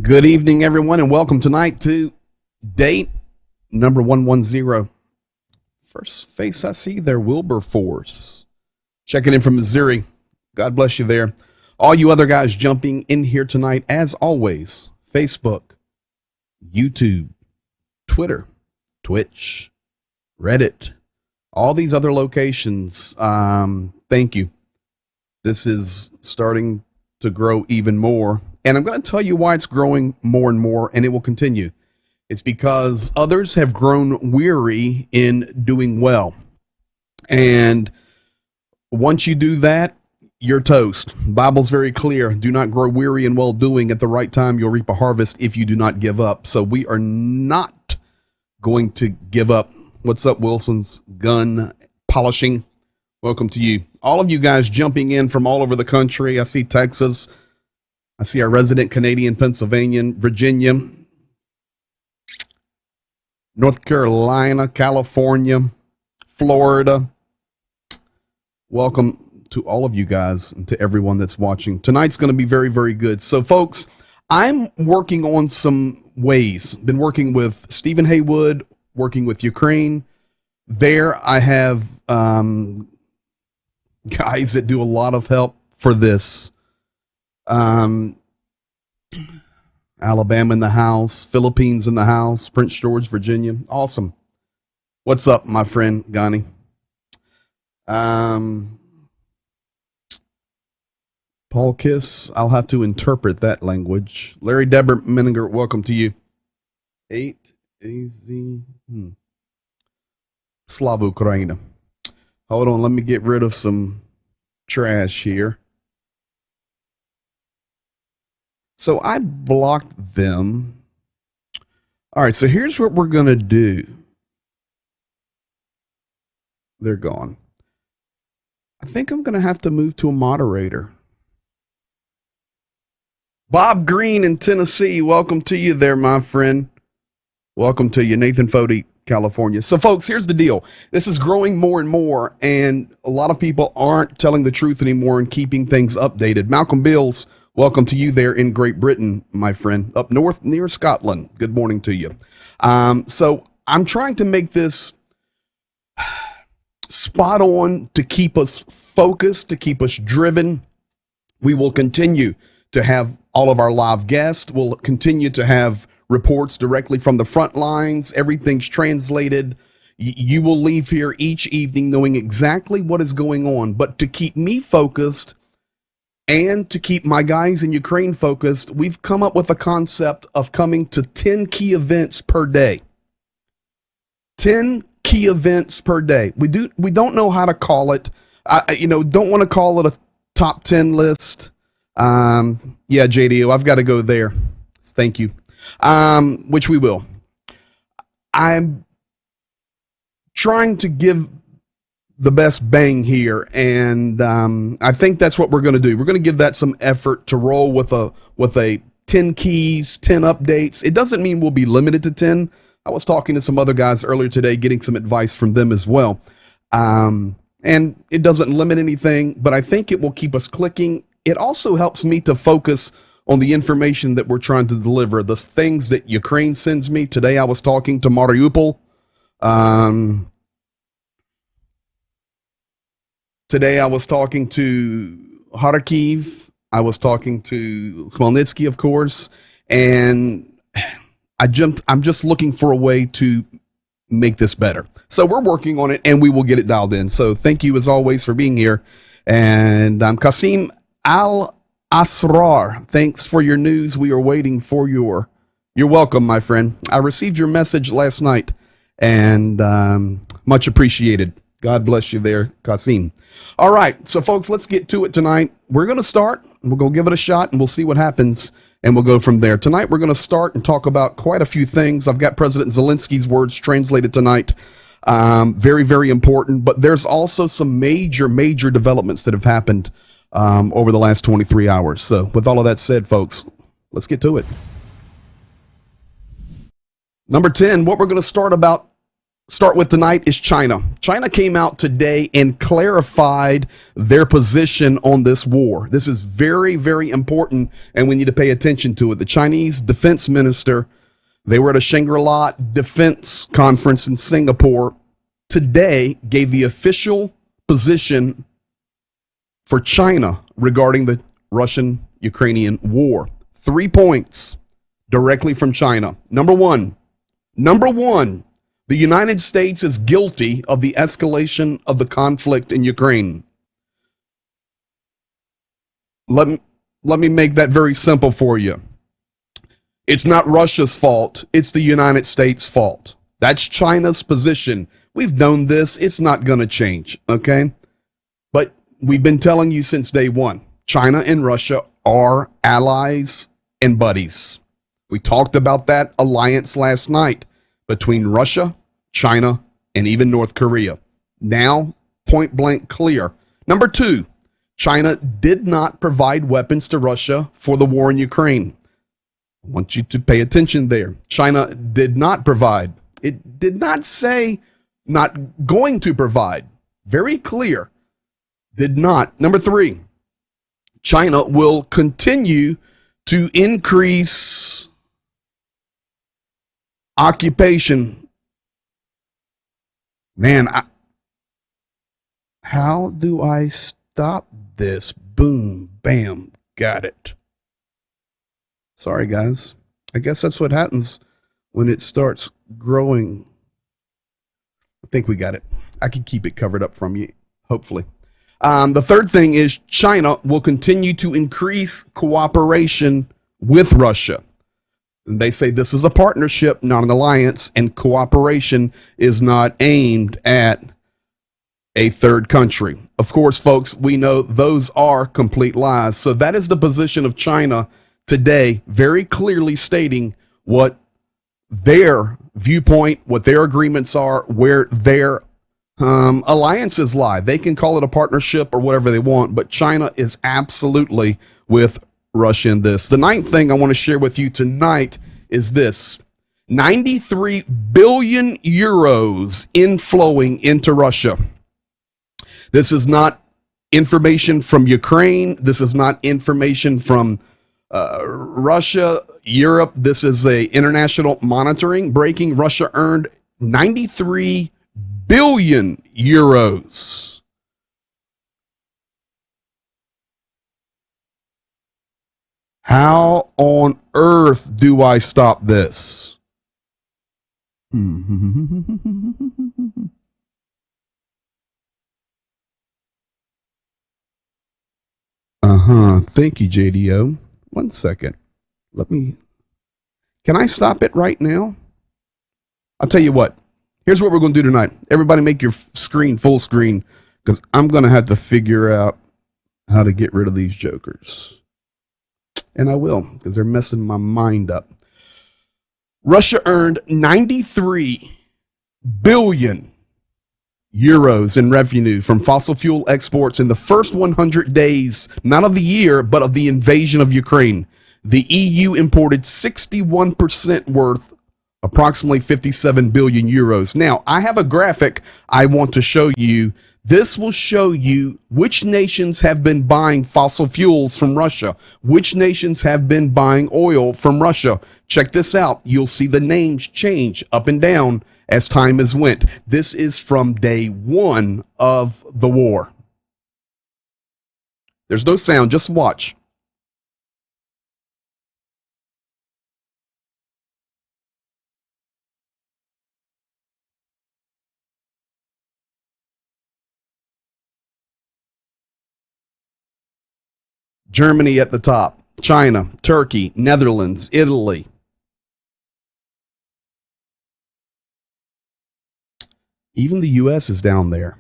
Good evening, everyone, and welcome tonight to date number 110. First face I see there, Wilberforce. Checking in from Missouri. God bless you there. All you other guys jumping in here tonight, as always, Facebook, YouTube, Twitter, Twitch, Reddit, all these other locations. Thank you. This is starting to grow even more. And I'm going to tell you why it's growing more and more, and it will continue. It's because others have grown weary in doing well. And once you do that, you're toast. The Bible's very clear. Do not grow weary in well-doing. At the right time, you'll reap a harvest if you do not give up. So we are not going to give up. What's up, Wilson's Gun Polishing? Welcome to you. All of you guys jumping in from all over the country. I see Texas. I see our resident Canadian, Pennsylvania, Virginia, North Carolina, California, Florida. Welcome to all of you guys and to everyone that's watching. Tonight's going to be very, very good. So, folks, I'm working on some ways. Been working with Stephen Haywood, working with Ukraine. There I have guys that do a lot of help for this. Alabama in the house, Philippines in the house, Prince George, Virginia. Awesome. What's up, my friend Ghani? Paul Kiss, I'll have to interpret that language. Larry Deborah Menninger, welcome to you. 8 AZ Slav Ukraina. Hold on, let me get rid of some trash here. So I blocked them. All right, so here's what we're going to do. They're gone. I think I'm going to have to move to a moderator. Bob Green in Tennessee, welcome to you there, my friend. Welcome to you. Nathan Fody, California. So, folks, here's the deal. This is growing more and more, and a lot of people aren't telling the truth anymore and keeping things updated. Malcolm Bills, welcome to you there in Great Britain, my friend, up north near Scotland. Good morning to you. So I'm trying to make this spot on to keep us focused, to keep us driven. We will continue to have all of our live guests. We'll continue to have reports directly from the front lines. Everything's translated. You will leave here each evening knowing exactly what is going on. But to keep me focused, and to keep my guys in Ukraine focused, we've come up with a concept of coming to 10 key events per day. 10 key events per day. We don't know how to call it. Don't want to call it a top 10 list. Yeah, JDO, I've got to go there. Thank you. Which we will. I'm trying to give the best bang here, and I think that's what we're going to do. We're going to give that some effort to roll with a 10 keys, 10 updates. It doesn't mean we'll be limited to 10. I was talking to some other guys earlier today, getting some advice from them as well. And it doesn't limit anything, but I think it will keep us clicking. It also helps me to focus on the information that we're trying to deliver, the things that Ukraine sends me. Today I was talking to Mariupol. Today I was talking to Kharkiv. I was talking to Khmelnytsky, of course, and I'm just looking for a way to make this better. So we're working on it, and we will get it dialed in. So thank you, as always, for being here. And I'm Qasim Al-Asrar. Thanks for your news. We are waiting for You're welcome, my friend. I received your message last night, and much appreciated. God bless you there, Qasim. All right, so folks, let's get to it tonight. We're going to start, we'll go give it a shot, and we'll see what happens, and we'll go from there. Tonight, we're going to start and talk about quite a few things. I've got President Zelensky's words translated tonight. Very, very important, but there's also some major developments that have happened over the last 23 hours. So with all of that said, folks, let's get to it. Number 10, what we're going to start start with tonight is China. China came out today and clarified their position on this war. This is very, very important, and we need to pay attention to it. The Chinese defense minister, they were at a Shangri-La defense conference in Singapore today, gave the official position for China regarding the Russian-Ukrainian war. 3 points directly from China. Number one, the United States is guilty of the escalation of the conflict in Ukraine. Let me make that very simple for you. It's not Russia's fault. It's the United States' fault. That's China's position. We've known this. It's not going to change, okay? But we've been telling you since day one, China and Russia are allies and buddies. We talked about that alliance last night between Russia, China, and even North Korea. Now, point blank clear. Number two, China did not provide weapons to Russia for the war in Ukraine. I want you to pay attention there. China did not provide. It did not say not going to provide. Very clear. Did not. Number three, China will continue to increase occupation. Man, how do I stop this? Boom, bam, got it. Sorry, guys. I guess that's what happens when it starts growing. I think we got it. I can keep it covered up from you, hopefully. The third thing is China will continue to increase cooperation with Russia. And they say this is a partnership, not an alliance, and cooperation is not aimed at a third country. Of course, folks, we know those are complete lies. So that is the position of China today, very clearly stating what their viewpoint, what their agreements are, where their alliances lie. They can call it a partnership or whatever they want, but China is absolutely with Russia in this. The ninth thing I want to share with you tonight is this: 93 billion euros inflowing into Russia. This is not information from Ukraine. This is not information from Russia, Europe. This is a international monitoring. Breaking: Russia earned 93 billion euros. How on earth do I stop this? Thank you, JDO. 1 second. Can I stop it right now? I'll tell you what. Here's what we're going to do tonight. Everybody make your screen full screen, because I'm going to have to figure out how to get rid of these jokers. And I will, because they're messing my mind up. Russia earned 93 billion euros in revenue from fossil fuel exports in the first 100 days, not of the year, but of the invasion of Ukraine. The EU imported 61% worth, approximately 57 billion euros. Now, I have a graphic I want to show you. This will show you which nations have been buying fossil fuels from Russia, which nations have been buying oil from Russia. Check this out. You'll see the names change up and down as time has went. This is from day one of the war. There's no sound, just watch. Germany at the top, China, Turkey, Netherlands, Italy. Even the U.S. is down there.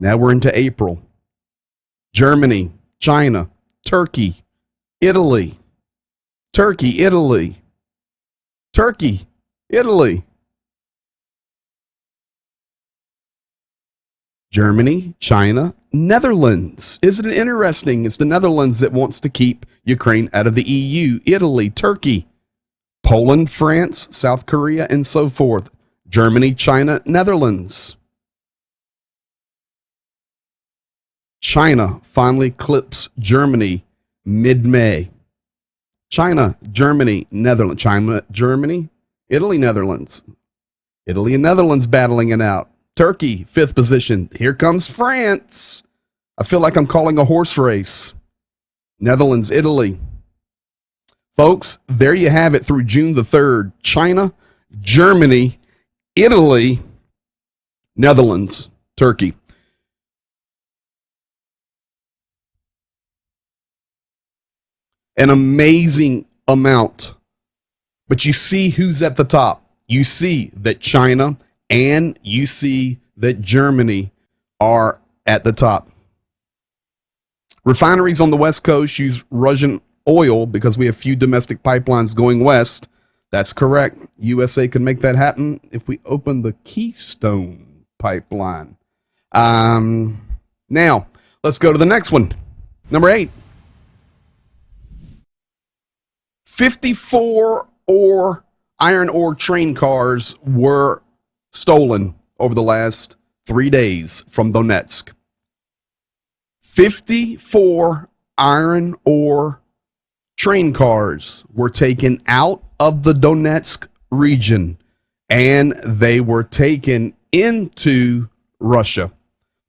Now we're into April. Germany, China, Turkey, Italy, Turkey, Italy, Turkey, Italy. Germany, China, Netherlands. Isn't it interesting? It's the Netherlands that wants to keep Ukraine out of the EU. Italy, Turkey, Poland, France, South Korea, and so forth. Germany, China, Netherlands. China finally clips Germany mid-May. China, Germany, Netherlands. China, Germany, Italy, Netherlands. Italy and Netherlands battling it out. Turkey, 5th position. Here comes France. I feel like I'm calling a horse race. Netherlands, Italy. Folks, there you have it through June the 3rd. China, Germany, Italy, Netherlands, Turkey. An amazing amount. But you see who's at the top. You see that China and you see that Germany are at the top. Refineries on the West Coast use Russian oil because we have few domestic pipelines going west. That's correct. USA can make that happen if we open the Keystone pipeline. Now, let's go to the next one. Number 8. 54 iron ore train cars were stolen over the last 3 days from Donetsk. 54 iron ore train cars were taken out of the Donetsk region, and they were taken into Russia.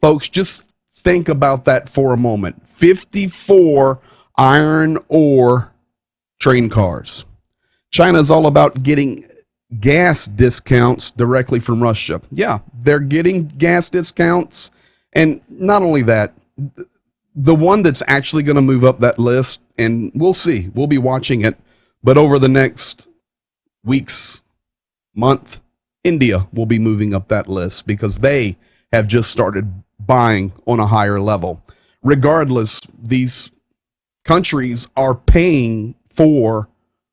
Folks, just think about that for a moment. 54 iron ore train cars. China is all about getting gas discounts directly from Russia. Yeah, they're getting gas discounts. And not only that, the one that's actually going to move up that list, and we'll see, we'll be watching it, but over the next weeks, month, India will be moving up that list because they have just started buying on a higher level. Regardless, these countries are paying for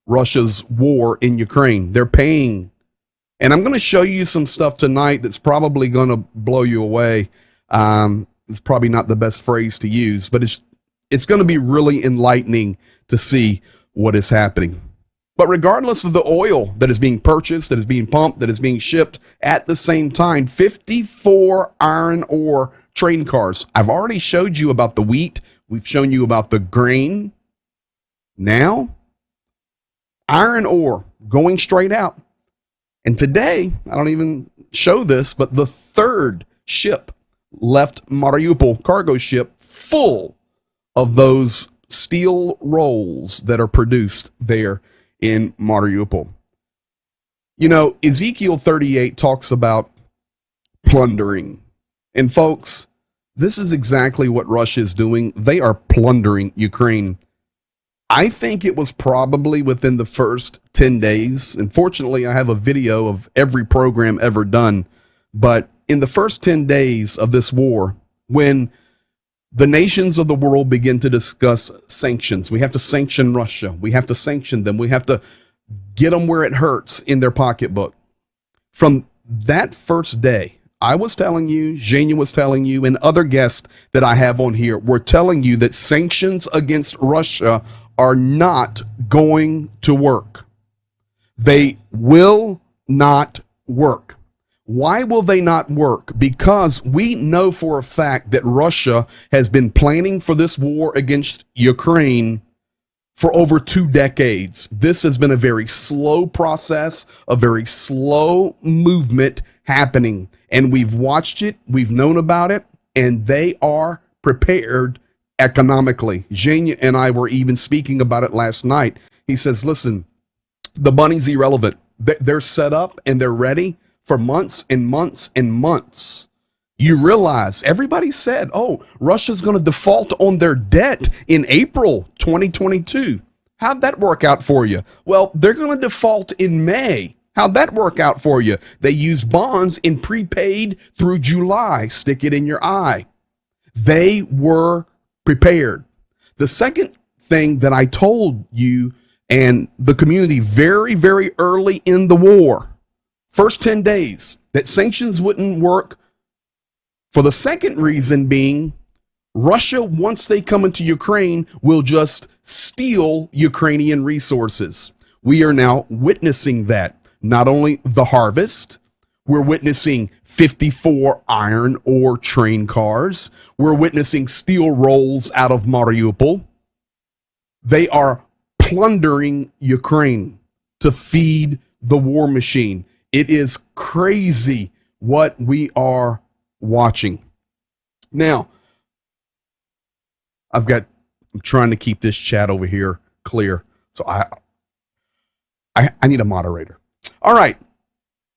Russia's war in Ukraine. They're paying. And I'm going to show you some stuff tonight that's probably going to blow you away. It's probably not the best phrase to use, but it's going to be really enlightening to see what is happening. But regardless of the oil that is being purchased, that is being pumped, that is being shipped at the same time, 54 iron ore train cars. I've already showed you about the wheat. We've shown you about the grain. Now, iron ore going straight out. And today, I don't even show this, but the 3rd ship left Mariupol, cargo ship, full of those steel rolls that are produced there in Mariupol. You know, Ezekiel 38 talks about plundering. And folks, this is exactly what Russia is doing. They are plundering Ukraine. I think it was probably within the first 10 days. Unfortunately, I have a video of every program ever done. But in the first 10 days of this war, when the nations of the world begin to discuss sanctions, we have to sanction Russia. We have to sanction them. We have to get them where it hurts in their pocketbook. From that first day, I was telling you, Zhenya was telling you, and other guests that I have on here were telling you that sanctions against Russia are not going to work. They will not work. Why will they not work? Because we know for a fact that Russia has been planning for this war against Ukraine for over 2 decades. This has been a very slow process, a very slow movement happening. And we've watched it, we've known about it, and they are prepared economically. Zhenya and I were even speaking about it last night. He says, listen, the money's irrelevant. They're set up and they're ready for months and months and months. You realize everybody said, oh, Russia's going to default on their debt in April 2022. How'd that work out for you? Well, they're going to default in May. How'd that work out for you? They use bonds in prepaid through July. Stick it in your eye. They were prepared. The second thing that I told you and the community very, very early in the war, first 10 days, that sanctions wouldn't work for the second reason being Russia, once they come into Ukraine, will just steal Ukrainian resources. We are now witnessing that. Not only the harvest, We're witnessing 54 iron ore train cars. We're witnessing steel rolls out of Mariupol. They are plundering Ukraine to feed the war machine. It is crazy what we are watching. Now, I'm trying to keep this chat over here clear. So I need a moderator. All right.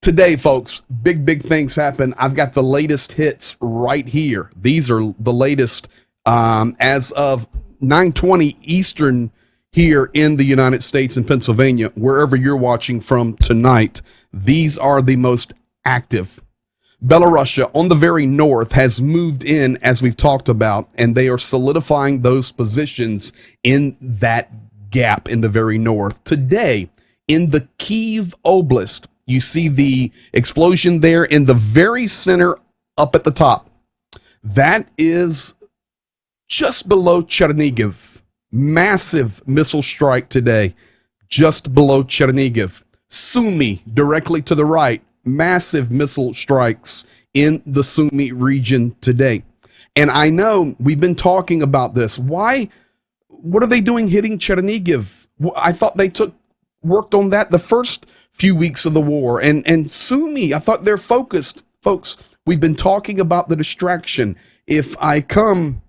Today, folks, big things happen. I've got the latest hits right here. These are the latest as of 9:20 Eastern here in the United States and Pennsylvania, wherever you're watching from tonight. These are the most active. Belarus on the very north has moved in, as we've talked about, and they are solidifying those positions in that gap in the very north. Today, in the Kyiv Oblast, you see the explosion there in the very center up at the top. That is just below Chernihiv. Massive missile strike today, just below Chernihiv. Sumy, directly to the right, massive missile strikes in the Sumy region today. And I know we've been talking about this. Why? What are they doing hitting Chernihiv? I thought they worked on that the first few weeks of the war. And Sumy, I thought they're focused. Folks, we've been talking about the distraction. If I come,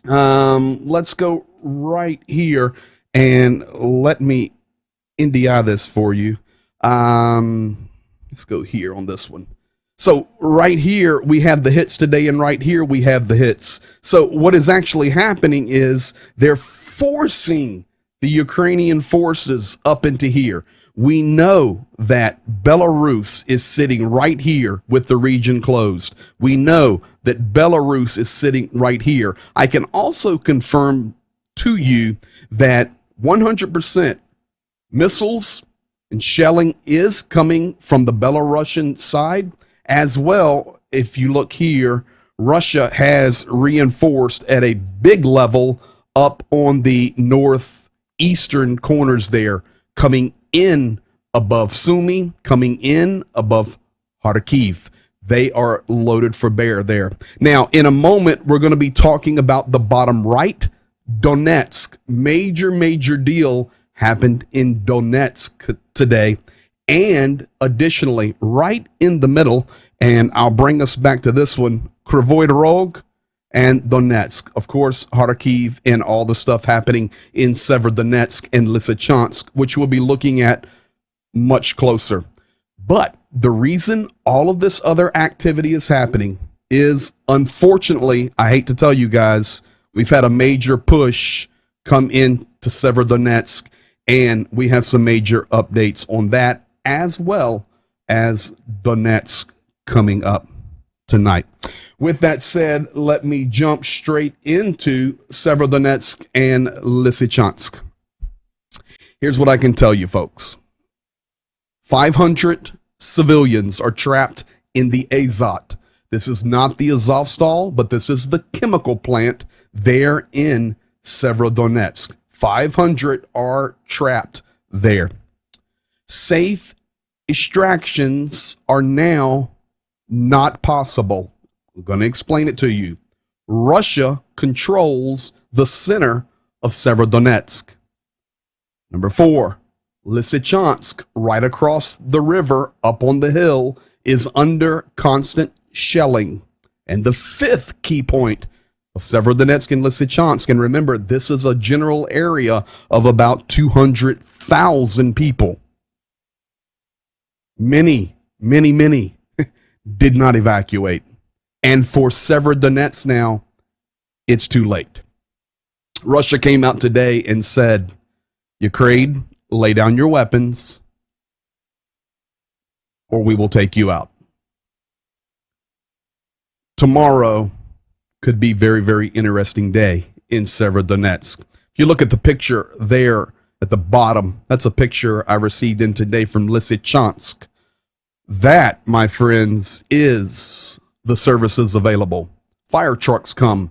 let's go right here and let me NDI this for you. Let's go here on this one. So right here, we have the hits today, and right here, we have the hits. So what is actually happening is they're forcing the Ukrainian forces up into here. We know that Belarus is sitting right here with the region closed. We know that Belarus is sitting right here. I can also confirm to you that 100% missiles and shelling is coming from the Belarusian side as well. If you look here, Russia has reinforced at a big level up on the northeastern corners there, coming in above Sumy, coming in above Kharkiv. They are loaded for bear there. Now, in a moment, we're going to be talking about the bottom right, Donetsk. Major deal happened in Donetsk today. And additionally, right in the middle, and I'll bring us back to this one, Kryvyi Rog and Donetsk. Of course, Kharkiv and all the stuff happening in Severodonetsk and Lysychansk, which we'll be looking at much closer. But the reason all of this other activity is happening is, unfortunately, I hate to tell you guys, we've had a major push come in to Severodonetsk, and we have some major updates on that, as well as Donetsk coming up tonight. With that said, let me jump straight into Severodonetsk and Lysychansk. Here's what I can tell you, folks. 500 civilians are trapped in the Azot. This is not the Azovstal, but this is the chemical plant there in Severodonetsk. 500 are trapped there. Safe extractions are now not possible. I'm going to explain it to you. Russia controls the center of Severodonetsk. Number 4, Lysychansk, right across the river up on the hill, is under constant shelling. And the 5th key point of Severodonetsk and Lysychansk, and remember, this is a general area of about 200,000 people. Many did not evacuate. And for Severodonetsk now, it's too late. Russia came out today and said, Ukraine, lay down your weapons, or we will take you out. Tomorrow could be a very interesting day in Severodonetsk. If you look at the picture there at the bottom, that's a picture I received in today from Lysychansk. That, my friends, is the services available. Fire trucks come,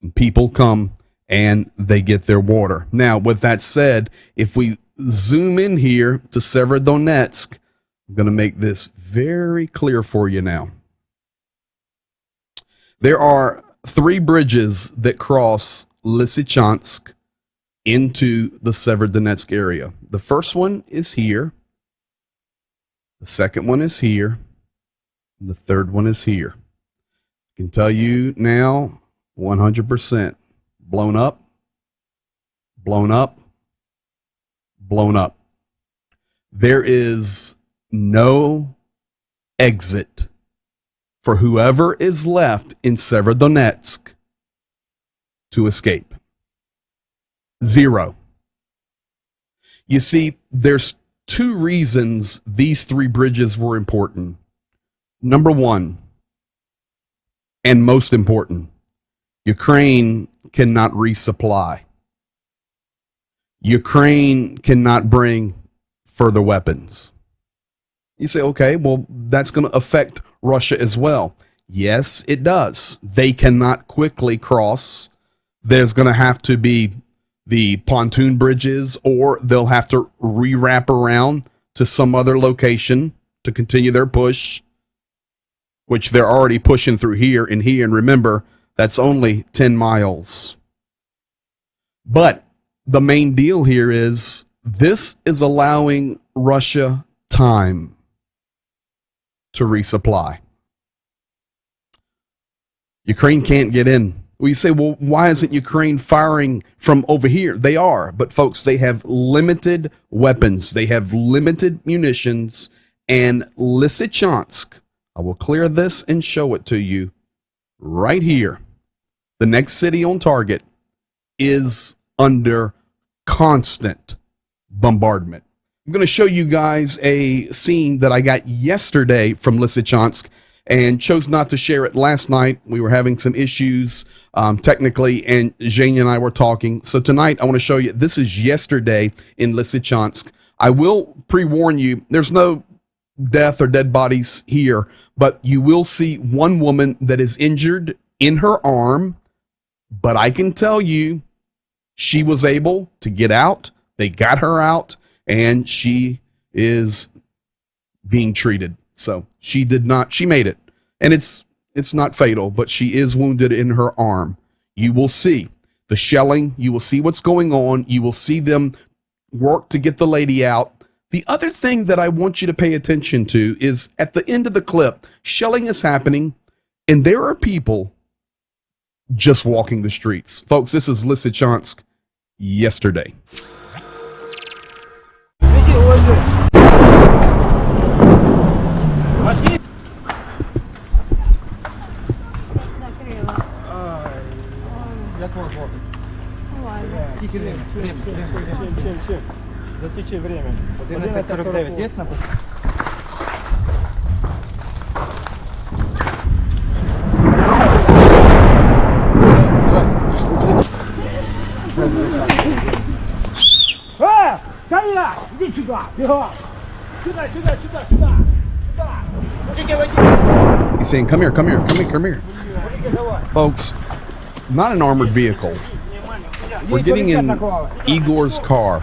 and people come, and they get their water. Now, with that said, if we zoom in here to Severodonetsk, I'm going to make this very clear for you now. There are 3 bridges that cross Lysychansk into the Severodonetsk area. The first one is here. The second one is here. And the third one is here. I can tell you now, 100% blown up, blown up, blown up. There is no exit for whoever is left in Severodonetsk to escape. 0. You see, there's 2 reasons these 3 bridges were important. Number 1, and most important, Ukraine cannot resupply. Ukraine cannot bring further weapons. You say, okay, well, that's going to affect Russia as well. Yes, it does. They cannot quickly cross. There's going to have to be the pontoon bridges, or they'll have to re-wrap around to some other location to continue their push, which they're already pushing through here and here. And remember, that's only 10 miles. But the main deal here is this is allowing Russia time to resupply. Ukraine can't get in. Well, you say, well, why isn't Ukraine firing from over here? They are, but folks, they have limited weapons. They have limited munitions, and Lysychansk, I will clear this and show it to you right here. The next city on target is under constant bombardment. I'm going to show you guys a scene that I got yesterday from Lysychansk and chose not to share it last night. We were having some issues technically, and Zhenya and I were talking. So tonight I want to show you, this is yesterday in Lysychansk. I will pre-warn you, there's no death or dead bodies here, but you will see one woman that is injured in her arm. But I can tell you, she was able to get out. They got her out, and she is being treated. So she made it. And it's not fatal, but she is wounded in her arm. You will see the shelling. You will see what's going on. You will see them work to get the lady out. The other thing that I want you to pay attention to is at the end of the clip, shelling is happening, and there are people just walking the streets. Folks, this is Lysychansk yesterday. Засічи время. 11:49 є на пості? Кайла, иди сюда, бегом! Сюда! He's saying, come here. Folks, not an armored vehicle. We're getting in Igor's car.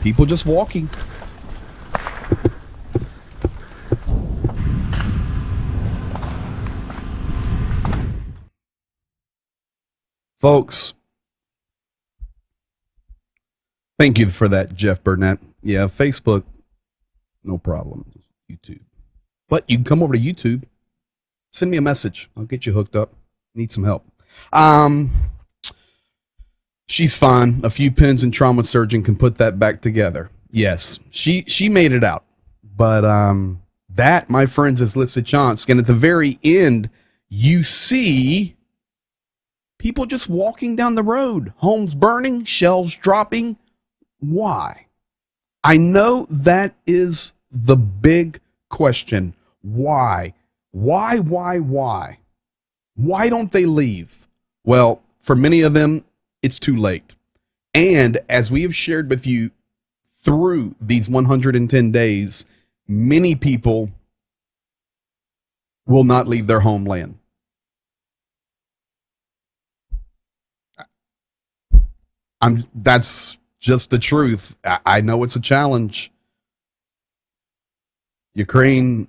People just walking. Folks, thank you for that, Jeff Burnett. Yeah, Facebook, no problem. YouTube. But you can come over to YouTube, send me a message. I'll get you hooked up. Need some help. She's fine. A few pins and trauma surgeon can put that back together. Yes, she made it out. But that, my friends, is Lysychansk. And at the very end, you see people just walking down the road, homes burning, shells dropping. Why? I know that is the big question. Why? Why don't they leave? Well, for many of them, it's too late. And as we have shared with you through these 110 days, many people will not leave their homeland. That's just the truth. I know it's a challenge. Ukraine,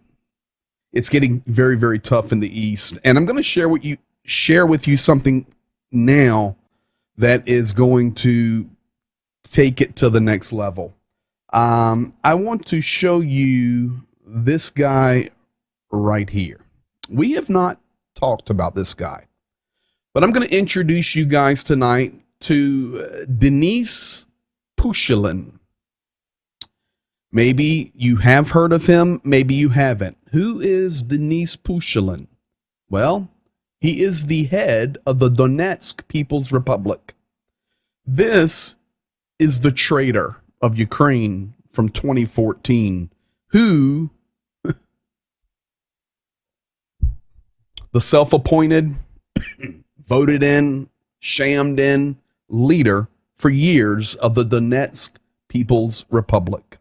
it's getting very, very tough in the east. And I'm going to share with you something now that is going to take it to the next level. I want to show you this guy right here. We have not talked about this guy, but I'm going to introduce you guys tonight to Denis Pushilin. Maybe you have heard of him, maybe you haven't. Who is Denis Pushilin? Well, he is the head of the Donetsk People's Republic. This is the traitor of Ukraine from 2014, who the self-appointed, voted in, shammed in leader for years of the Donetsk People's Republic.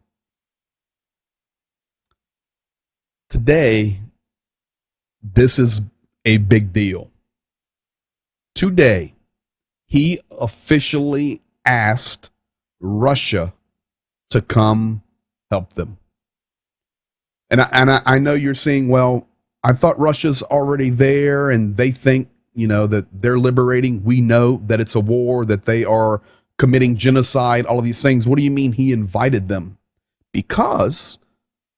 Today, this is a big deal. Today, he officially asked Russia to come help them. And I know you're saying, well, I thought Russia's already there and they think, that they're liberating. We know that it's a war, that they are committing genocide, all of these things. What do you mean he invited them? Because,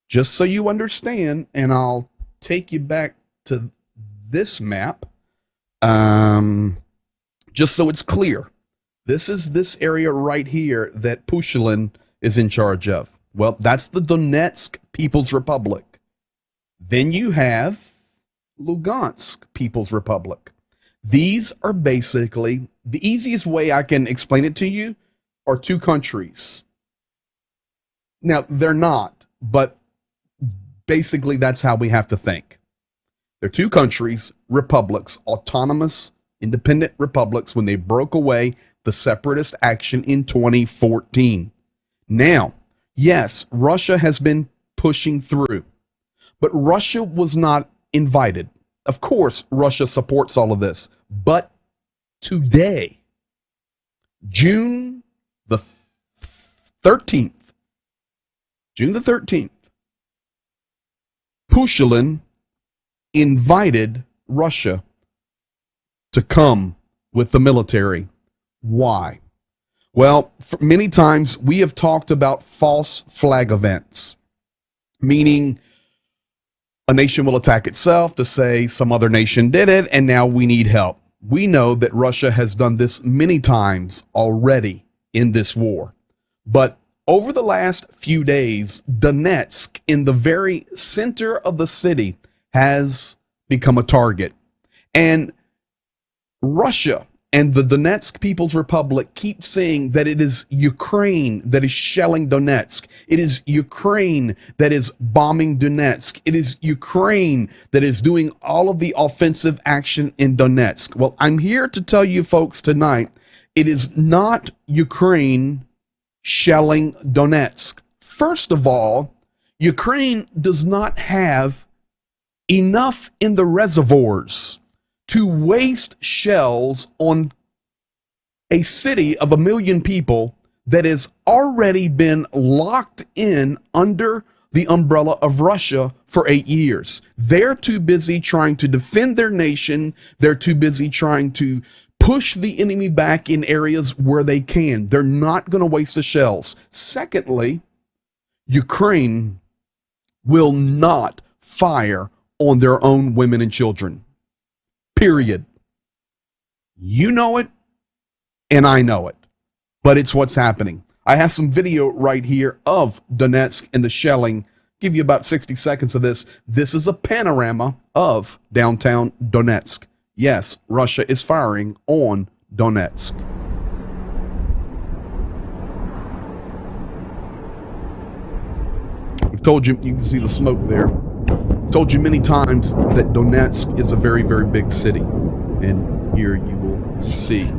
just so you understand, and I'll take you back to this map, just so it's clear. This is this area right here that Pushilin is in charge of. Well, that's the Donetsk People's Republic. Then you have Lugansk People's Republic. These are basically, the easiest way I can explain it to you are two countries. Now, they're not, but basically that's how we have to think. They're two countries, republics, autonomous, independent republics when they broke away the separatist action in 2014. Now, yes, Russia has been pushing through, but Russia was not invited. Of course, Russia supports all of this, but today, June the 13th, Pushilin invited Russia to come with the military. Why? Well, many times we have talked about false flag events, meaning a nation will attack itself to say some other nation did it, and now we need help. We know that Russia has done this many times already in this war. But over the last few days, Donetsk, in the very center of the city, has become a target. And Russia and the Donetsk People's Republic keep saying that it is Ukraine that is shelling Donetsk. It is Ukraine that is bombing Donetsk. It is Ukraine that is doing all of the offensive action in Donetsk. Well, I'm here to tell you folks tonight, it is not Ukraine shelling Donetsk. First of all, Ukraine does not have enough in the reservoirs to waste shells on a city of 1 million people that has already been locked in under the umbrella of Russia for 8 years. They're too busy trying to defend their nation. They're too busy trying to push the enemy back in areas where they can. They're not going to waste the shells. Secondly, Ukraine will not fire on their own women and children. Period. You know it, and I know it, but it's what's happening. I have some video right here of Donetsk and the shelling. Give you about 60 seconds of this. This is a panorama of downtown Donetsk. Yes, Russia is firing on Donetsk. I've told you, you can see the smoke there. I've told you many times that Donetsk is a very, very big city. And here you will see.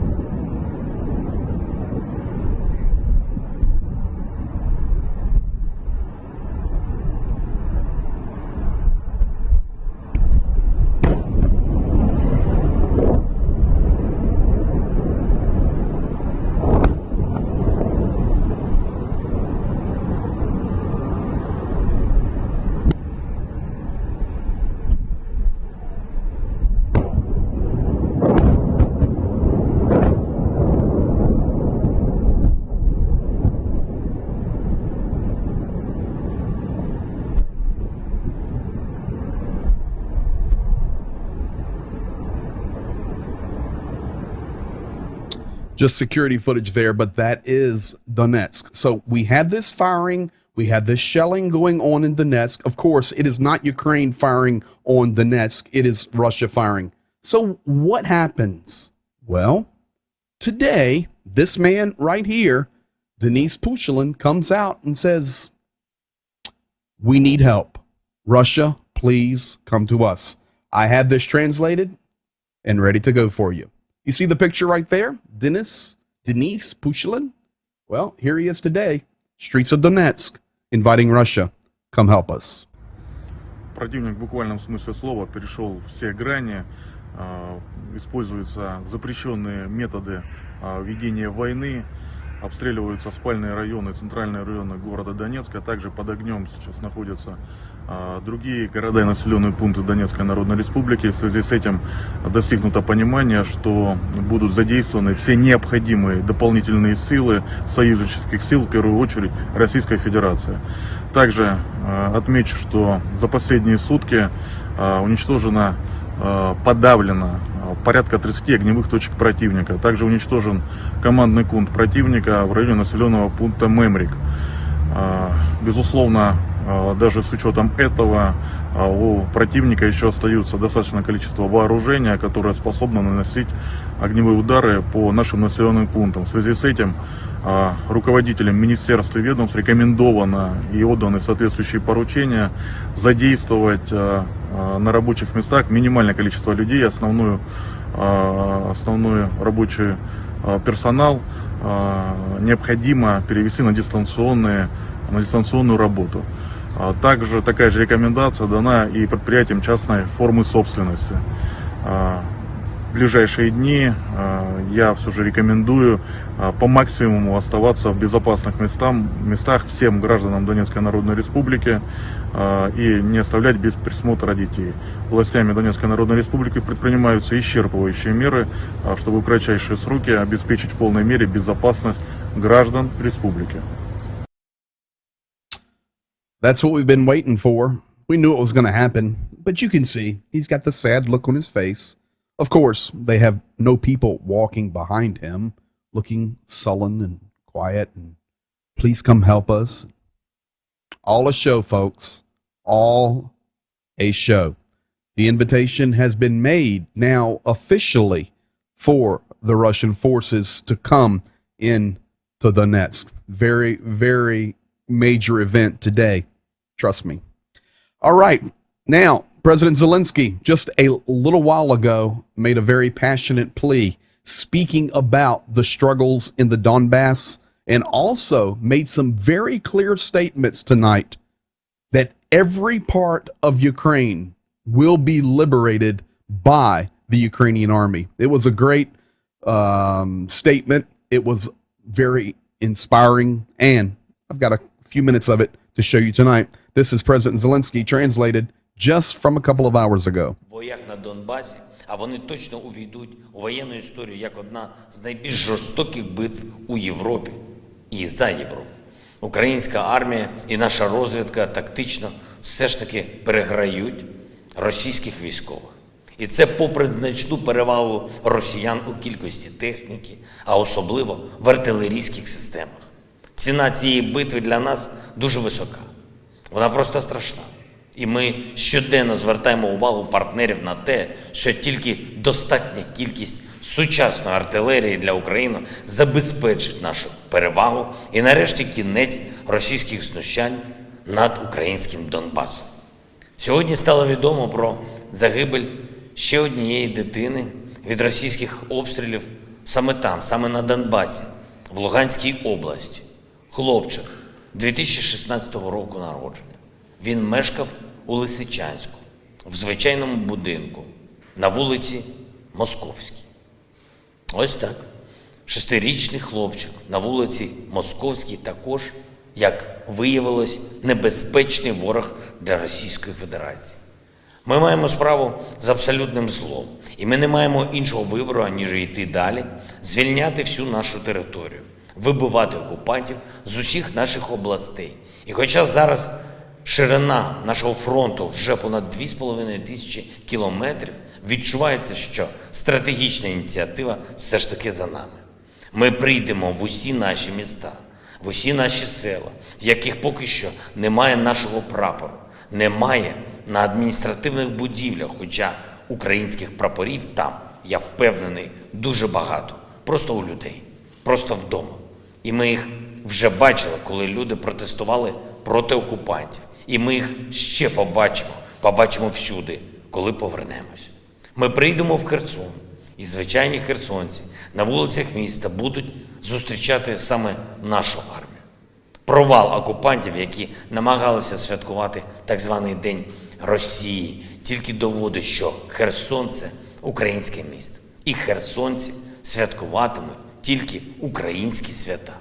Just security footage there, but that is Donetsk. So we had this firing, we had this shelling going on in Donetsk. Of course, it is not Ukraine firing on Donetsk, it is Russia firing. So what happens? Well, today, this man right here, Denis Pushilin, comes out and says, we need help. Russia, please come to us. I have this translated and ready to go for you. You see the picture right there? Denis Pushilin? Well, here he is today, streets of Donetsk, inviting Russia, come help us. Противник в буквальном смысле слова перешел все грани, используются запрещенные методы ведения войны, обстреливаются спальные районы, центральные районы города Донецка, также под огнем сейчас находятся другие города и населенные пункты Донецкой Народной Республики. В связи с этим достигнуто понимание, что будут задействованы все необходимые дополнительные силы союзнических сил, в первую очередь Российской Федерации. Также отмечу, что за последние сутки уничтожено, подавлено порядка 30 огневых точек противника. Также уничтожен командный пункт противника в районе населенного пункта Мемрик. Безусловно, даже с учетом этого у противника еще остается достаточное количество вооружения, которое способно наносить огневые удары по нашим населенным пунктам. В связи с этим руководителям министерств и ведомств рекомендовано и отданы соответствующие поручения задействовать на рабочих местах минимальное количество людей, основной рабочий персонал необходимо перевести на дистанционную работу. Также такая же рекомендация дана и предприятиям частной формы собственности. В ближайшие дни я все же рекомендую по максимуму оставаться в безопасных местах всем гражданам Донецкой Народной Республики и не оставлять без присмотра детей. Властями Донецкой Народной Республики предпринимаются исчерпывающие меры, чтобы в кратчайшие сроки обеспечить в полной мере безопасность граждан республики. That's what we've been waiting for. We knew it was going to happen, but you can see he's got the sad look on his face. Of course, they have no people walking behind him, looking sullen and quiet and please come help us. All a show, folks. All a show. The invitation has been made now officially for the Russian forces to come in to Donetsk. Very, very major event today. Trust me. All right. Now, President Zelensky, just a little while ago, made a very passionate plea speaking about the struggles in the Donbass and also made some very clear statements tonight that every part of Ukraine will be liberated by the Ukrainian army. It was a great statement. It was very inspiring, and I've got a few minutes of it to show you tonight. This is President Zelensky translated just from a couple of hours ago. В боях на Донбасі, а вони точно увійдуть у воєнну історію як одна з найбільш жорстоких битв у Європі і за Європу. Українська армія і наша розвідка тактично все ж таки переграють російських військових. І це попри значну перевагу росіян у кількості техніки, а особливо в артилерійських системах. Ціна цієї битви для нас дуже висока. Вона просто страшна. І ми щоденно звертаємо увагу партнерів на те, що тільки достатня кількість сучасної артилерії для України забезпечить нашу перевагу і нарешті кінець російських знущань над українським Донбасом. Сьогодні стало відомо про загибель ще однієї дитини від російських обстрілів саме там, саме на Донбасі, в Луганській області. Хлопчик 2016 року народження. Він мешкав у Лисичанську, в звичайному будинку, на вулиці Московській. Ось так. 6-річний хлопчик на вулиці Московській також, як виявилось, небезпечний ворог для Російської Федерації. Ми маємо справу з абсолютним злом, і ми не маємо іншого вибору, аніж йти далі, звільняти всю нашу територію, вибивати окупантів з усіх наших областей. І хоча зараз ширина нашого фронту вже понад 2500 кілометрів, відчувається, що стратегічна ініціатива все ж таки за нами. Ми прийдемо в усі наші міста, в усі наші села, в яких поки що немає нашого прапору, немає на адміністративних будівлях, хоча українських прапорів там, я впевнений, дуже багато. Просто у людей, просто вдома. І ми їх вже бачили, коли люди протестували проти окупантів. І ми їх ще побачимо всюди, коли повернемось. Ми прийдемо в Херсон, і звичайні херсонці на вулицях міста будуть зустрічати саме нашу армію. Провал окупантів, які намагалися святкувати так званий День Росії, тільки доводить, що Херсон – це українське місто. І херсонці святкуватимуть тільки українські свята.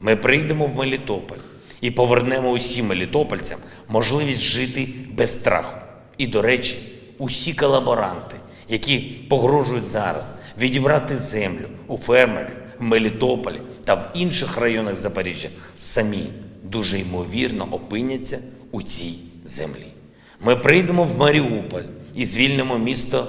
Ми прийдемо в Мелітополь і повернемо усім мелітопольцям можливість жити без страху. І, до речі, усі колаборанти, які погрожують зараз відібрати землю у фермерів в Мелітополі та в інших районах Запоріжжя, самі дуже ймовірно опиняться у цій землі. Ми прийдемо в Маріуполь і звільнимо місто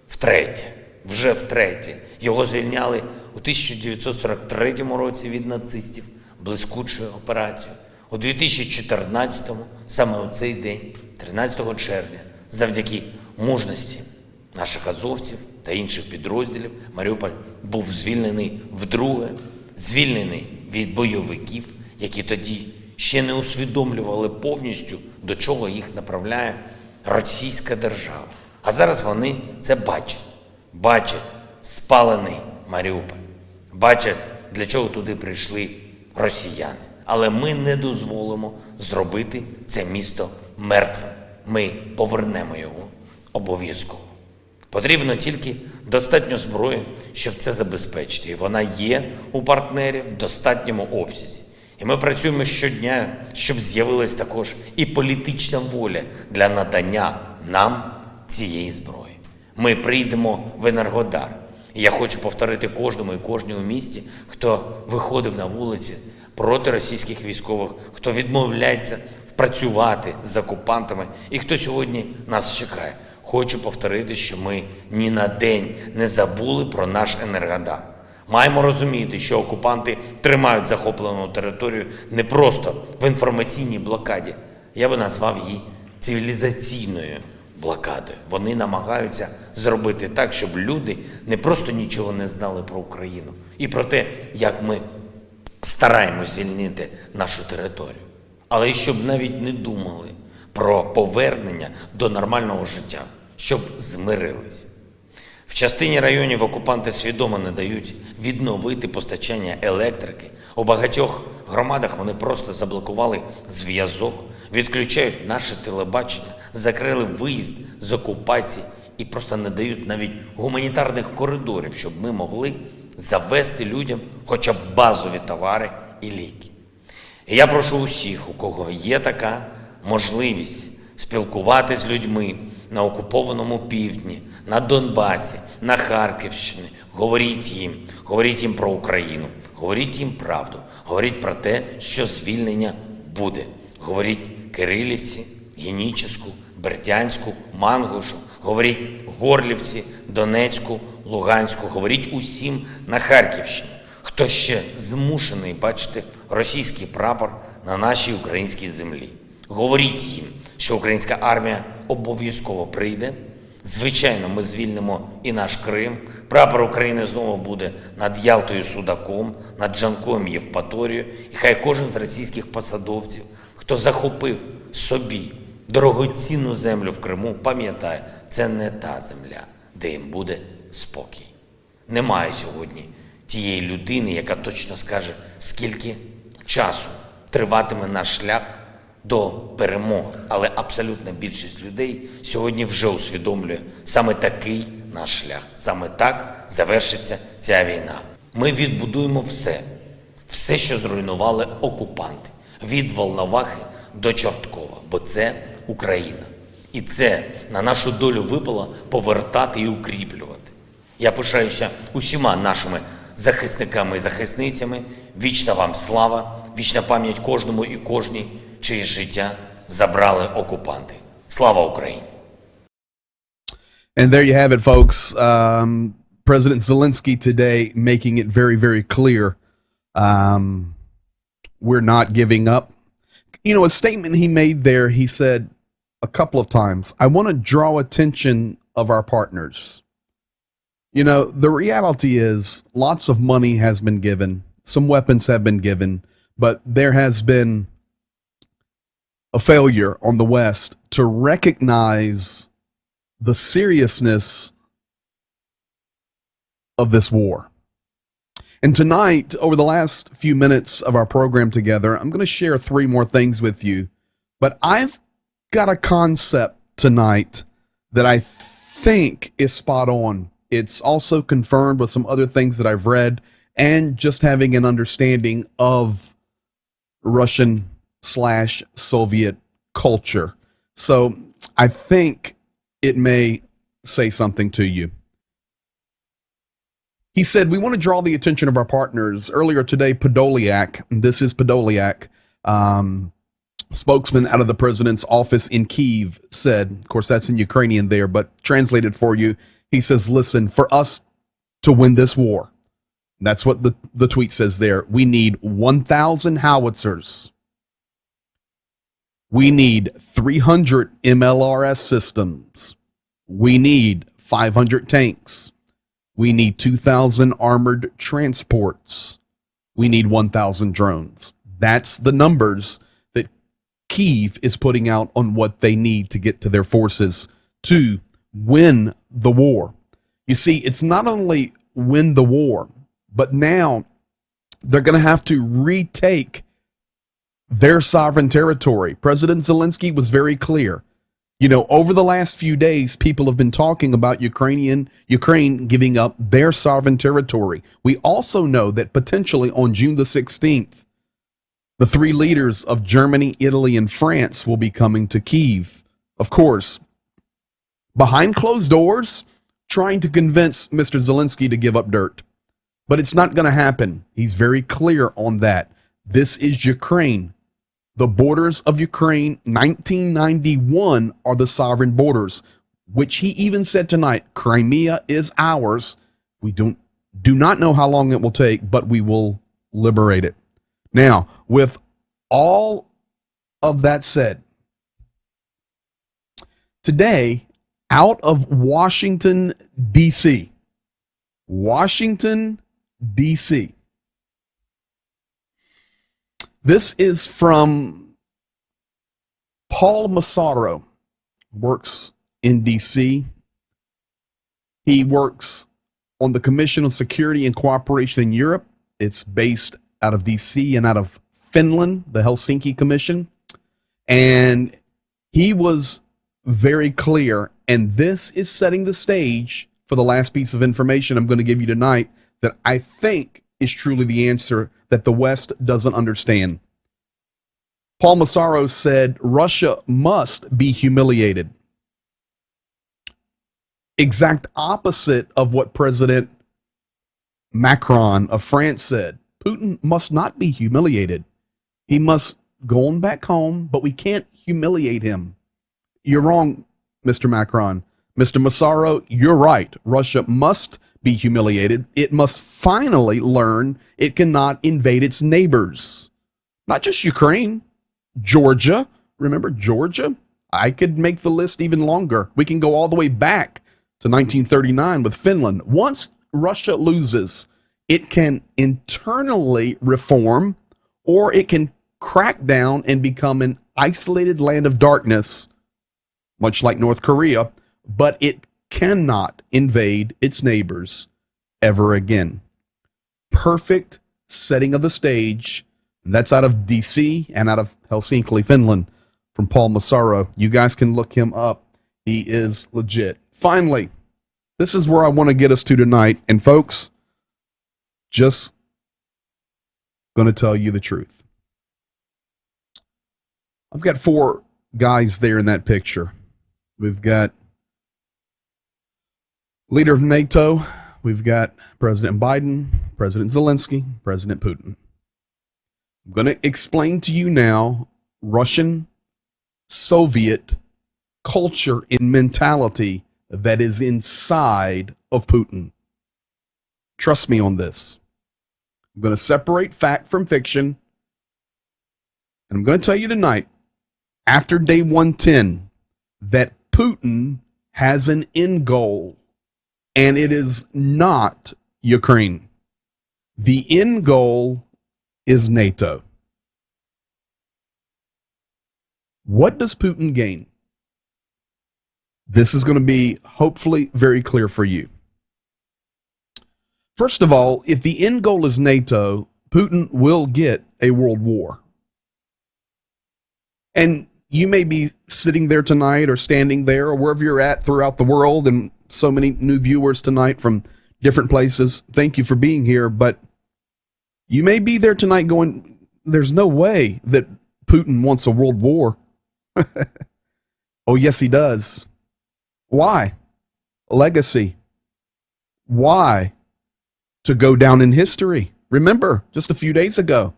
втретє. Вже втретє. Його звільняли у 1943 році від нацистів блискучою операцією. У 2014-му, саме у цей день, 13 червня, завдяки мужності наших азовців та інших підрозділів, Маріуполь був звільнений вдруге, звільнений від бойовиків, які тоді ще не усвідомлювали повністю, до чого їх направляє російська держава. А зараз вони це бачать. Бачать спалений Маріуполь. Бачать, для чого туди прийшли росіяни. Але ми не дозволимо зробити це місто мертвим. Ми повернемо його обов'язково. Потрібно тільки достатньо зброї, щоб це забезпечити. І вона є у партнерів в достатньому обсязі. І ми працюємо щодня, щоб з'явилась також і політична воля для надання нам цієї зброї. Ми прийдемо в Енергодар. І я хочу повторити кожному і кожній у місті, хто виходив на вулиці проти російських військових, хто відмовляється працювати з окупантами і хто сьогодні нас чекає. Хочу повторити, що ми ні на день не забули про наш Енергодар. Маємо розуміти, що окупанти тримають захоплену територію не просто в інформаційній блокаді. Я би назвав її цивілізаційною блокадою. Вони намагаються зробити так, щоб люди не просто нічого не знали про Україну і про те, як ми стараємось звільнити нашу територію, але й щоб навіть не думали про повернення до нормального життя, щоб змирились. В частині районів окупанти свідомо не дають відновити постачання електрики. У багатьох громадах вони просто заблокували зв'язок, відключають наше телебачення, закрили виїзд з окупації і просто не дають навіть гуманітарних коридорів, щоб ми могли завести людям хоча б базові товари і ліки. І я прошу усіх, у кого є така можливість спілкуватися з людьми на окупованому півдні, на Донбасі, на Харківщині, говоріть їм про Україну, говоріть їм правду, говоріть про те, що звільнення буде. Говоріть Кирилівці, Генічеську, Бердянську, Мангушу, говоріть Горлівці, Донецьку, Луганську, говоріть усім на Харківщині, хто ще змушений бачити російський прапор на нашій українській землі. Говоріть їм, що українська армія обов'язково прийде. Звичайно, ми звільнимо і наш Крим. Прапор України знову буде над Ялтою Судаком, над Джанкоєм Євпаторією. І хай кожен з російських посадовців, хто захопив собі дорогоцінну землю в Криму, пам'ятає, це не та земля, де їм буде спокій. Немає сьогодні тієї людини, яка точно скаже, скільки часу триватиме наш шлях до перемоги. Але абсолютна більшість людей сьогодні вже усвідомлює, саме такий наш шлях, саме так завершиться ця війна. Ми відбудуємо все, що зруйнували окупанти, від Волновахи до Чорткова, бо це Україна. І це на нашу долю випало повертати і укріплювати. Я пишаюся усіма нашими захисниками і захисницями. Вічна вам слава, вічна пам'ять кожному і кожній, чиє життя забрали окупанти. Слава Україні! And there you have it, folks. President Zelensky today making it very, very clear we're not giving up. You know, a statement he made there, he said a couple of times, I want to draw attention of our partners. You know, the reality is lots of money has been given, some weapons have been given, but there has been a failure on the West to recognize the seriousness of this war. And tonight, over the last few minutes of our program together, I'm going to share 3 more things with you. But I've got a concept tonight that I think is spot on. It's also confirmed with some other things that I've read and just having an understanding of Russian/Soviet culture. So I think it may say something to you. He said, we want to draw the attention of our partners. Earlier today, Podolyak, this is Podolyak, spokesman out of the president's office in Kyiv, said, of course, that's in Ukrainian there, but translated for you, he says, listen, for us to win this war, that's what the tweet says there, we need 1,000 howitzers. We need 300 MLRS systems. We need 500 tanks. We need 2,000 armored transports. We need 1,000 drones. That's the numbers that Kyiv is putting out on what they need to get to their forces to win the war. You see, it's not only win the war, but now they're going to have to retake their sovereign territory. President Zelensky was very clear. You know, over the last few days, people have been talking about Ukraine giving up their sovereign territory. We also know that potentially on June the 16th, the 3 leaders of Germany, Italy, and France will be coming to Kyiv. Of course, behind closed doors, trying to convince Mr. Zelensky to give up dirt. But it's not going to happen. He's very clear on that. This is Ukraine. The borders of Ukraine, 1991, are the sovereign borders, which he even said tonight, Crimea is ours. We do not know how long it will take, but we will liberate it. Now, with all of that said, today, out of Washington, D.C., this is from Paul Massaro, works in D.C. He works on the Commission on Security and Cooperation in Europe. It's based out of D.C. and out of Finland, the Helsinki Commission. And he was very clear, and this is setting the stage for the last piece of information I'm going to give you tonight that I think is truly the answer that the West doesn't understand. Paul Massaro said Russia must be humiliated. Exact opposite of what President Macron of France said. Putin must not be humiliated. He must go on back home, but we can't humiliate him. You're wrong, Mr. Macron. Mr. Massaro, you're right. Russia must be humiliated. It must finally learn it cannot invade its neighbors. Not just Ukraine, Georgia. Remember Georgia? I could make the list even longer. We can go all the way back to 1939 with Finland. Once Russia loses, it can internally reform, or it can crack down and become an isolated land of darkness, much like North Korea, but it cannot invade its neighbors ever again. Perfect setting of the stage. And that's out of D.C. and out of Helsinki, Finland, from Paul Massaro. You guys can look him up. He is legit. Finally, this is where I want to get us to tonight. And folks, just going to tell you the truth. I've got 4 guys there in that picture. We've got leader of NATO. We've got President Biden, President Zelensky, President Putin. I'm going to explain to you now Russian Soviet culture and mentality that is inside of Putin. Trust me on this. I'm going to separate fact from fiction. And I'm going to tell you tonight, after day 110, that Putin has an end goal, and it is not Ukraine. The end goal is NATO. What does Putin gain? This is going to be hopefully very clear for you. First of all, if the end goal is NATO, Putin will get a world war. And you may be sitting there tonight or standing there or wherever you're at throughout the world, and so many new viewers tonight from different places. Thank you for being here, but you may be there tonight going, there's no way that Putin wants a world war. Oh, yes, he does. Why? Legacy. Why? To go down in history. Remember, just a few days ago,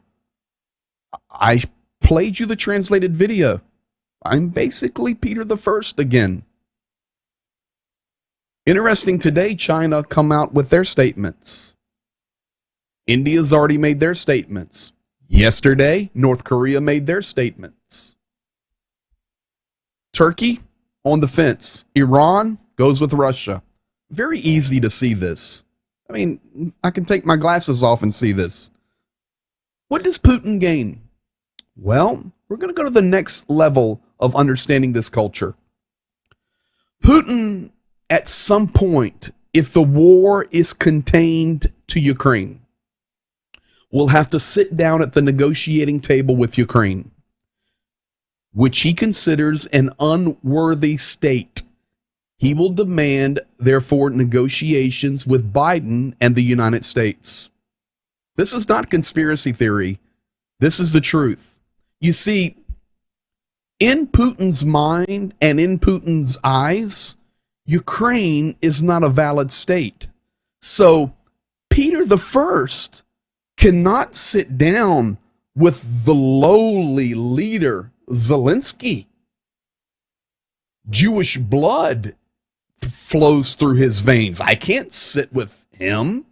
I played you the translated video. I'm basically Peter the First again. Interesting, today China come out with their statements. India's already made their statements. Yesterday, North Korea made their statements. Turkey on the fence. Iran goes with Russia. Very easy to see this. I mean, I can take my glasses off and see this. What does Putin gain? Well, we're going to go to the next level of understanding this culture. Putin, at some point, if the war is contained to Ukraine, will have to sit down at the negotiating table with Ukraine, which he considers an unworthy state. He will demand, therefore, negotiations with Biden and the United States. This is not conspiracy theory. This is the truth. You see, in Putin's mind and in Putin's eyes, Ukraine is not a valid state. So Peter the First cannot sit down with the lowly leader, Zelensky. Jewish blood flows through his veins. I can't sit with him.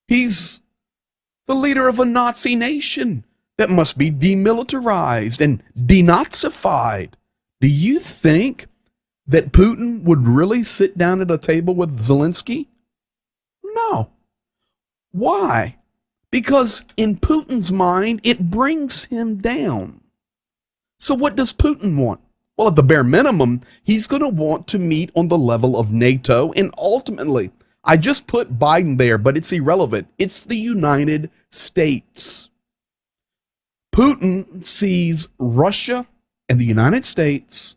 He's the leader of a Nazi nation that must be demilitarized and denazified. Do you think that Putin would really sit down at a table with Zelensky? No. Why? Because in Putin's mind, it brings him down. So what does Putin want? Well, at the bare minimum, he's going to want to meet on the level of NATO, and ultimately, I just put Biden there, but it's irrelevant. It's the United States. Putin sees Russia and the United States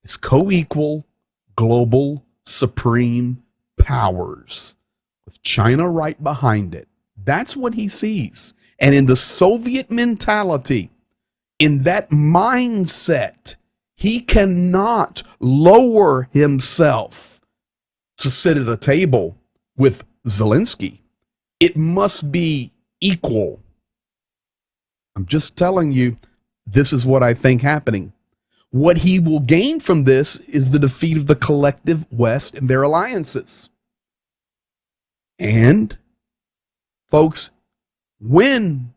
as co-equal global supreme powers, with China right behind it. That's what he sees. And in the Soviet mentality, in that mindset, he cannot lower himself to sit at a table with Zelensky. It must be equal. I'm just telling you, this is what I think happening. What he will gain from this is the defeat of the collective West and their alliances. And, folks, when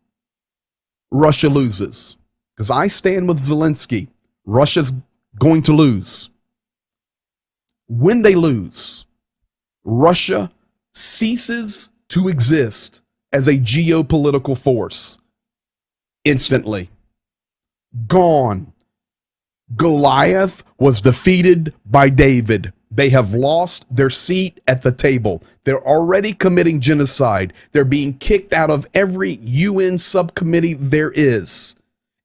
Russia loses, because I stand with Zelensky, Russia's going to lose. When they lose, Russia ceases to exist as a geopolitical force. Instantly. Gone. Goliath was defeated by David. They have lost their seat at the table. They're already committing genocide. They're being kicked out of every UN subcommittee there is.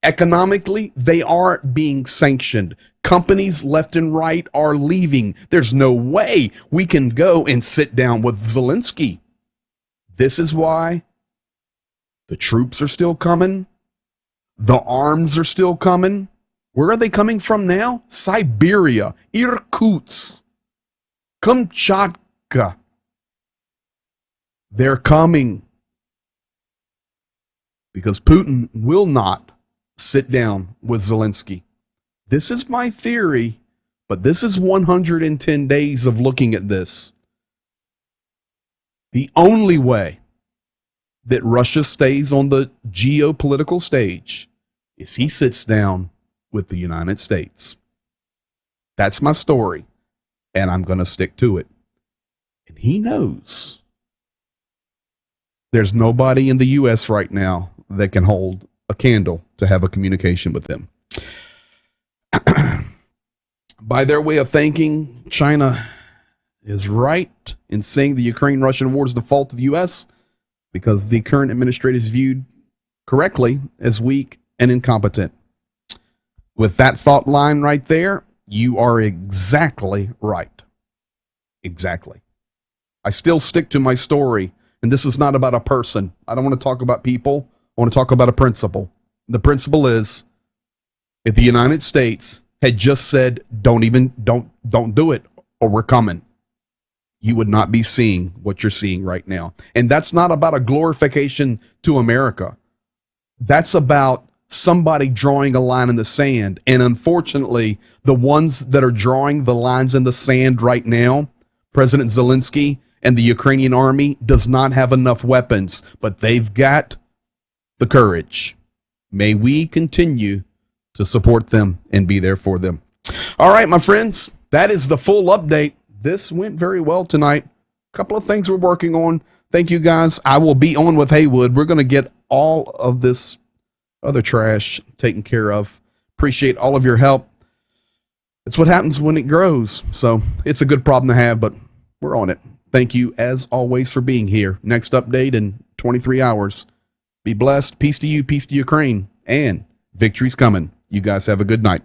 Economically, they are being sanctioned. Companies left and right are leaving. There's no way we can go and sit down with Zelensky. This is why the troops are still coming. The arms are still coming. Where are they coming from now? Siberia, Irkutsk, Kamchatka. They're coming because Putin will not sit down with Zelensky. This is my theory, but this is 110 days of looking at this. The only way that Russia stays on the geopolitical stage is he sits down with the United States. That's my story, and I'm going to stick to it. And he knows there's nobody in the U.S. right now that can hold a candle to have a communication with them. By their way of thinking, China is right in saying the Ukraine-Russian war is the fault of the U.S. because the current administration is viewed correctly as weak and incompetent. With that thought line right there, you are exactly right. Exactly. I still stick to my story, and this is not about a person. I don't want to talk about people. I want to talk about a principle. The principle is, if the United States had just said, don't do it, or we're coming, you would not be seeing what you're seeing right now. And that's not about a glorification to America. That's about somebody drawing a line in the sand. And unfortunately, the ones that are drawing the lines in the sand right now, President Zelensky and the Ukrainian army, does not have enough weapons, but they've got the courage. May we continue to support them and be there for them. All right, my friends, that is the full update. This went very well tonight. A couple of things we're working on. Thank you, guys. I will be on with Haywood. We're going to get all of this other trash taken care of. Appreciate all of your help. It's what happens when it grows. So it's a good problem to have, but we're on it. Thank you, as always, for being here. Next update in 23 hours. Be blessed. Peace to you. Peace to Ukraine. And victory's coming. You guys have a good night.